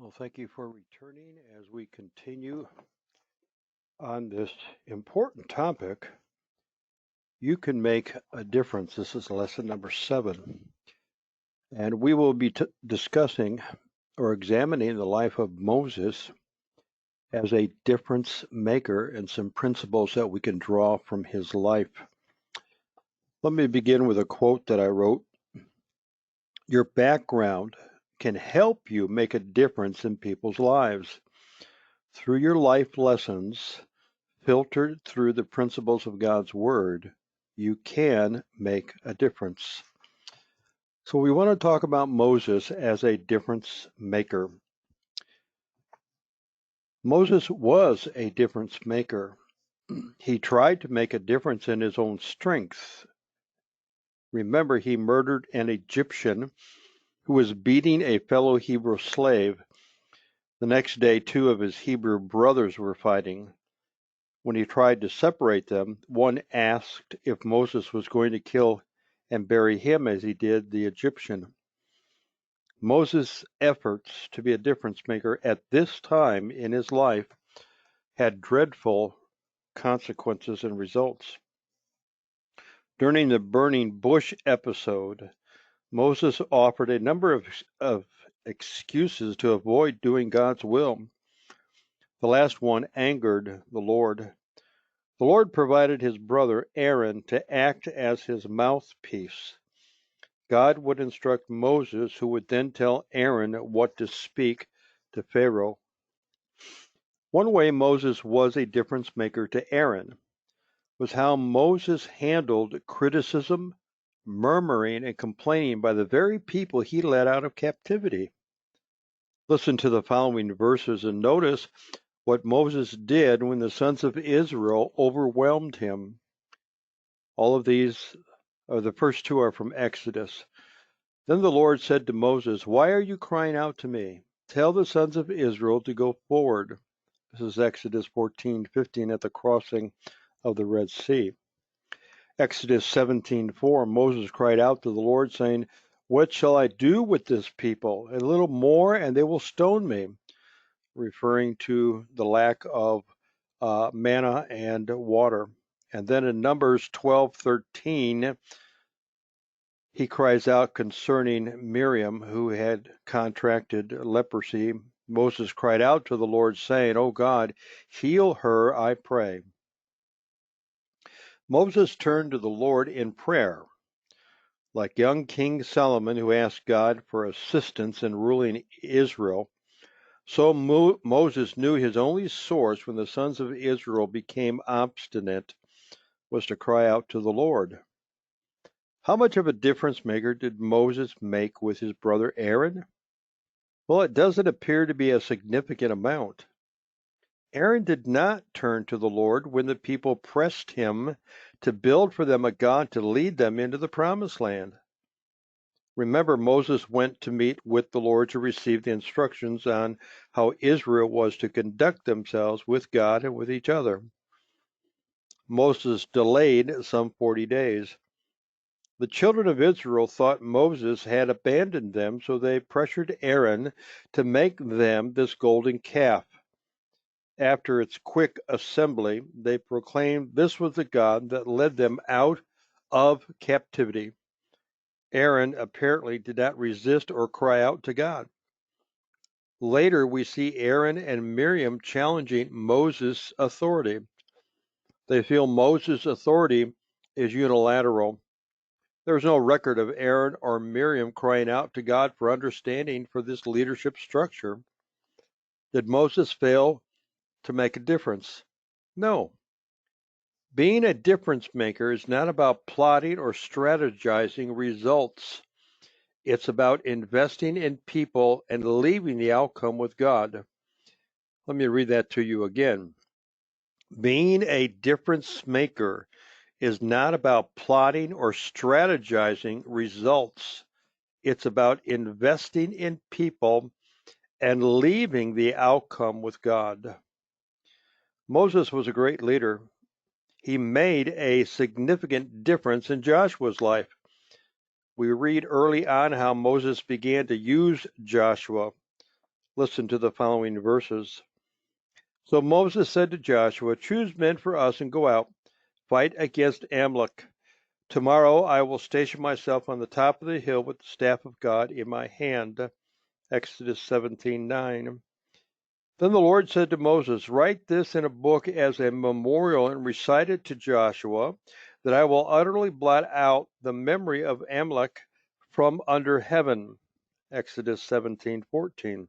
Well, thank you for returning as we continue on this important topic. You can make a difference. This is lesson number 7. And we will be discussing or examining the life of Moses as a difference maker and some principles that we can draw from his life. Let me begin with a quote that I wrote. Your background can help you make a difference in people's lives. Through your life lessons, filtered through the principles of God's Word, you can make a difference. So we want to talk about Moses as a difference maker. Moses was a difference maker. He tried to make a difference in his own strength. Remember, he murdered an Egyptian who was beating a fellow Hebrew slave. The next day, 2 of his Hebrew brothers were fighting. When he tried to separate them, one asked if Moses was going to kill and bury him as he did the Egyptian. Moses' efforts to be a difference maker at this time in his life had dreadful consequences and results. During the burning bush episode, Moses offered a number of excuses to avoid doing God's will. The last one angered the Lord. The Lord provided his brother Aaron to act as his mouthpiece. God would instruct Moses, who would then tell Aaron what to speak to Pharaoh. One way Moses was a difference maker to Aaron was how Moses handled criticism, murmuring, and complaining by the very people he led out of captivity. Listen to the following verses and notice what Moses did when the sons of Israel overwhelmed him. All of these, the first 2 are from Exodus. Then the Lord said to Moses, "Why are you crying out to me? Tell the sons of Israel to go forward." This is Exodus 14:15 at the crossing of the Red Sea. Exodus 17:4, Moses cried out to the Lord, saying, "What shall I do with this people? A little more and they will stone me," referring to the lack of manna and water. And then in Numbers 12:13, he cries out concerning Miriam, who had contracted leprosy. Moses cried out to the Lord, saying, "O God, heal her, I pray." Moses turned to the Lord in prayer. Like young King Solomon, who asked God for assistance in ruling Israel, so Moses knew his only source when the sons of Israel became obstinate was to cry out to the Lord. How much of a difference maker did Moses make with his brother Aaron? Well, it doesn't appear to be a significant amount. Aaron did not turn to the Lord when the people pressed him to build for them a God to lead them into the promised land. Remember, Moses went to meet with the Lord to receive the instructions on how Israel was to conduct themselves with God and with each other. Moses delayed some 40 days. The children of Israel thought Moses had abandoned them, so they pressured Aaron to make them this golden calf. After its quick assembly, they proclaimed this was the God that led them out of captivity. Aaron apparently did not resist or cry out to God. Later, we see Aaron and Miriam challenging Moses' authority. They feel Moses' authority is unilateral. There is no record of Aaron or Miriam crying out to God for understanding for this leadership structure. Did Moses fail to make a difference? No. Being a difference maker is not about plotting or strategizing results. It's about investing in people and leaving the outcome with God. Let me read that to you again. Being a difference maker is not about plotting or strategizing results. It's about investing in people and leaving the outcome with God. Moses was a great leader. He made a significant difference in Joshua's life. We read early on how Moses began to use Joshua. Listen to the following verses. So Moses said to Joshua, "Choose men for us and go out, fight against Amalek. Tomorrow I will station myself on the top of the hill with the staff of God in my hand." Exodus 17:9. Then the Lord said to Moses, "Write this in a book as a memorial and recite it to Joshua, that I will utterly blot out the memory of Amalek from under heaven." Exodus 17:14.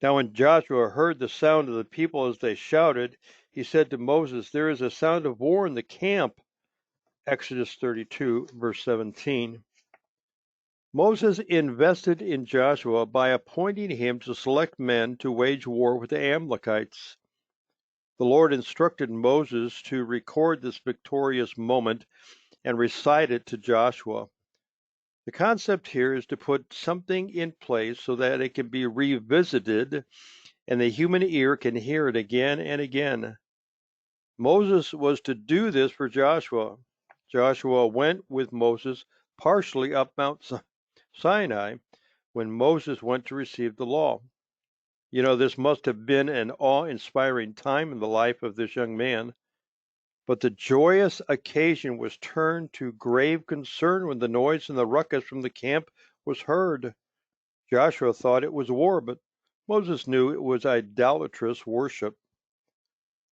Now when Joshua heard the sound of the people as they shouted, he said to Moses, "There is a sound of war in the camp." Exodus 32, verse 17. Moses invested in Joshua by appointing him to select men to wage war with the Amalekites. The Lord instructed Moses to record this victorious moment and recite it to Joshua. The concept here is to put something in place so that it can be revisited and the human ear can hear it again and again. Moses was to do this for Joshua. Joshua went with Moses partially up Mount Sinai when Moses went to receive the law. This must have been an awe-inspiring time in the life of this young man. But the joyous occasion was turned to grave concern when the noise and the ruckus from the camp was heard. Joshua thought it was war, but Moses knew it was idolatrous worship.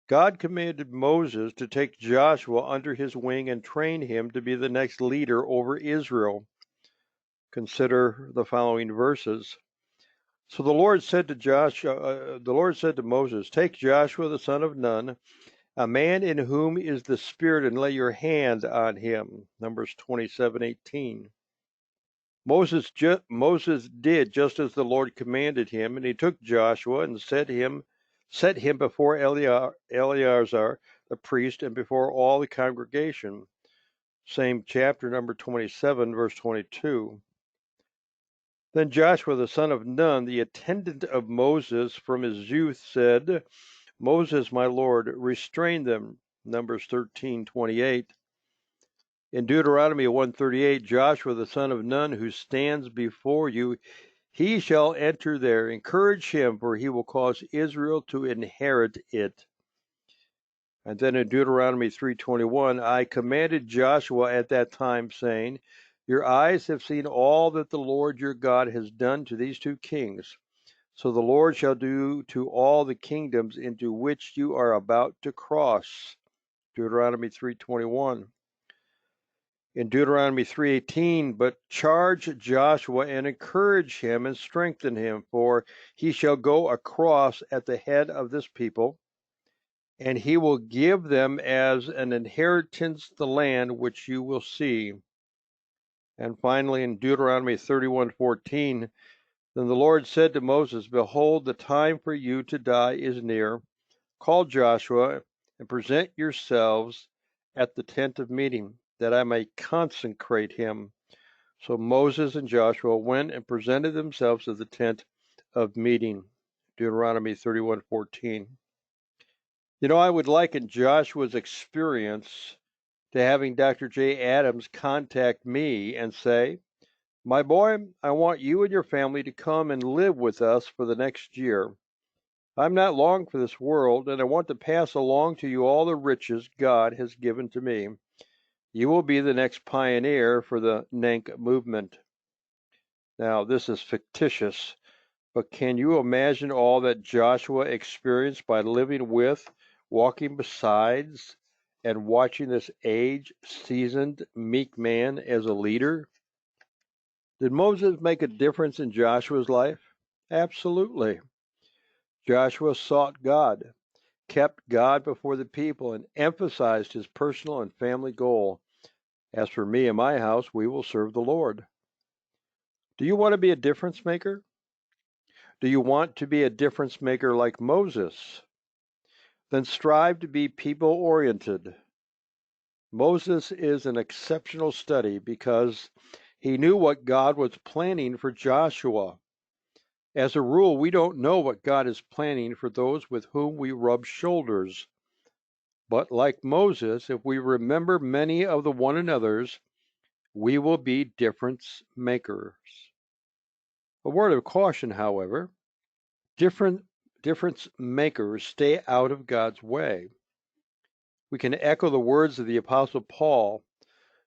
God commanded Moses to take Joshua under his wing and train him to be the next leader over Israel. Consider the following verses. So the Lord said to Moses, "Take Joshua the son of Nun, a man in whom is the Spirit, and lay your hand on him." Numbers 27:18. Moses did just as the Lord commanded him, and he took Joshua and set him before Eleazar the priest and before all the congregation. Same chapter, number 27, verse 22. Then Joshua the son of Nun, the attendant of Moses from his youth, said, "Moses, my Lord, restrain them." Numbers 13:28. In Deuteronomy 1:38, Joshua the son of Nun, who stands before you, he shall enter there. Encourage him, for he will cause Israel to inherit it. And then in Deuteronomy 3:21, I commanded Joshua at that time, saying, "Your eyes have seen all that the Lord your God has done to these two kings. So the Lord shall do to all the kingdoms into which you are about to cross." Deuteronomy 3:21. In Deuteronomy 3:18, "But charge Joshua and encourage him and strengthen him, for he shall go across at the head of this people, and he will give them as an inheritance the land which you will see." And finally in Deuteronomy 31:14, then the Lord said to Moses, "Behold, the time for you to die is near. Call Joshua and present yourselves at the tent of meeting, that I may consecrate him." So Moses and Joshua went and presented themselves at the tent of meeting. Deuteronomy 31:14. I would liken Joshua's experience to having Dr. J. Adams contact me and say, "My boy, I want you and your family to come and live with us for the next year. I'm not long for this world, and I want to pass along to you all the riches God has given to me. You will be the next pioneer for the NENC movement." Now, this is fictitious, but can you imagine all that Joshua experienced by living with, walking beside, and watching this age-seasoned, meek man as a leader? Did Moses make a difference in Joshua's life? Absolutely. Joshua sought God, kept God before the people, and emphasized his personal and family goal. As for me and my house, we will serve the Lord. Do you want to be a difference maker? Do you want to be a difference maker like Moses? Then strive to be people-oriented. Moses is an exceptional study because he knew what God was planning for Joshua. As a rule, we don't know what God is planning for those with whom we rub shoulders. But like Moses, if we remember many of the one another's, we will be difference makers. A word of caution, however, difference makers stay out of God's way. We can echo the words of the Apostle Paul,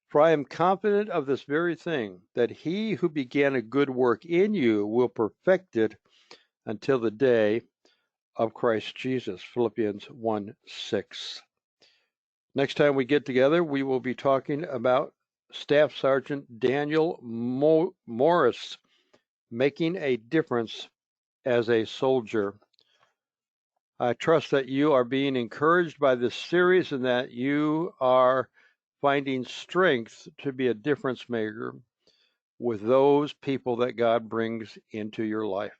for I am confident of this very thing, that he who began a good work in you will perfect it until the day of Christ Jesus. Philippians 1:6. Next time we get together, we will be talking about Staff Sergeant Daniel Morris making a difference as a soldier. I trust that you are being encouraged by this series and that you are finding strength to be a difference maker with those people that God brings into your life.